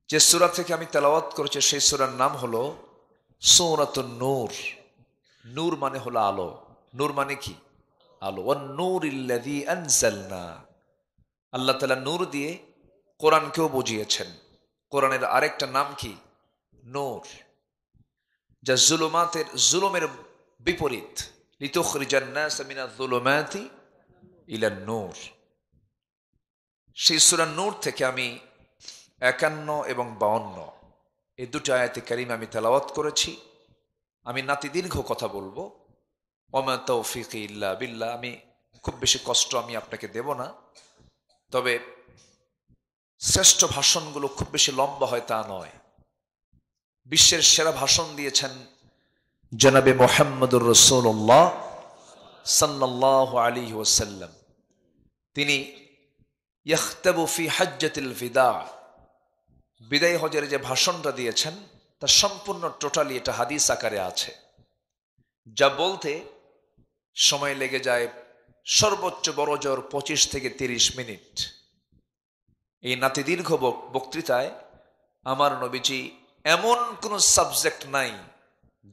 যে সূরা থেকে আমি তেলাওয়াত করেছি সেই সূরার নাম হলো সূরাতুন নূর। নূর মানে হলো আলো। নূর মানে কি? আলো। ওয়ান নূরিল্লাযী আনজালনা। আল্লাহ তাআলা নূর দিয়ে কোরআনকেও বুঝিয়েছেন। কোরআনের আরেকটা নাম কি? নূর, যা জুলুমের বিপরীত। লিতুখরিজান নাস মিনাজ যুলুমাতি ইলান নূর। সেই সূরা নূর থেকে আমি ৫১ এবং ৫২ এই দুটো আয়াতে কারিমা আমি তেলাওয়াত করেছি। আমি নাতিদীর্ঘ কথা বলবো। ওমা তৌফিকি ইল্লা বিল্লাহ। আমি খুব বেশি কষ্ট আমি আপনাকে দেব না, তবে শ্রেষ্ঠ ভাষণগুলো খুব বেশি লম্বা হয় তা নয়। বিশ্বের সেরা ভাষণ দিয়েছেন জনাবে মুহাম্মদুর রাসূলুল্লাহ সাল্লাল্লাহু আলাইহি ওয়াসাল্লাম। তিনি ইয়াখতাবু ফি হাজ্জাতিল ফিদা, বিদায় হজের যে ভাষণটা দিয়েছেন তা সম্পূর্ণ টোটালি এটা হাদিস আকারে আছে, যা বলতে সময় লেগে যায় সর্বোচ্চ বড় জোর ২৫ থেকে ৩০ মিনিট। এই নাতিদীর্ঘ বক্তৃতায় আমার নবীজি এমন কোন সাবজেক্ট নাই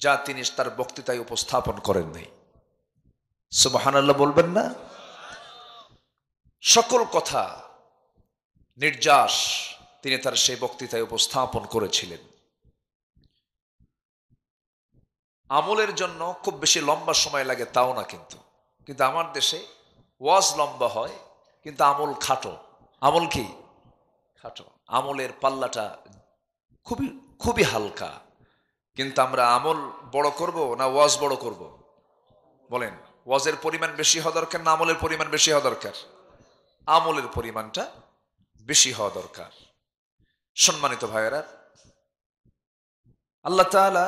যা তিনি তার বক্তৃতায় উপস্থাপন করেন নাই। সুবহানাল্লাহ বলবেন না? সকল কথা নির্যাস তিনি তার সেই বক্তৃতায় উপস্থাপন করেছিলেন। আমলের জন্য খুব বেশি লম্বা সময় লাগে তাও না, কিন্তু আমার দেশে ওয়াজ লম্বা হয় কিন্তু আমল খাটো। আমল কি? খাটো। আমলের পাল্লাটা খুবই খুবই হালকা। কিন্তু আমরা আমল বড় করব না ওয়াজ বড় করব? বলেন, ওয়াজের পরিমাণ বেশি হওয়া দরকার না আমলের পরিমাণ বেশি হওয়া দরকার? আমলের পরিমাণটা বেশি হওয়া দরকার। সম্মানিত ভাইয়েরা, আল্লাহ তাআলা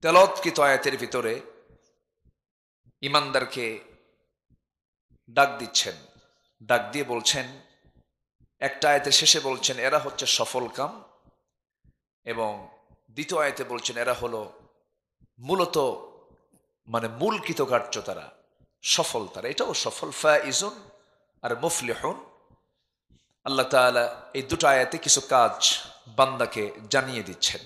তেলাওয়াতকৃত আয়াতের ভিতরে ঈমানদারকে ডাক দিচ্ছেন। ডাক দিয়ে বলছেন, একটা আয়াতের শেষে বলছেন এরা হচ্ছে সফল কাম, এবং দ্বিতীয় আয়াতে বলছেন এরা হলো মূলত মূল কৃতকার্য, তারা সফল, তারা এটাও সফল। ফাইজুন আর মুফলিহুন। আল্লাহ তাআলা এই দুটো আয়াতে কিছু কাজ বান্দাকে জানিয়ে দিচ্ছেন।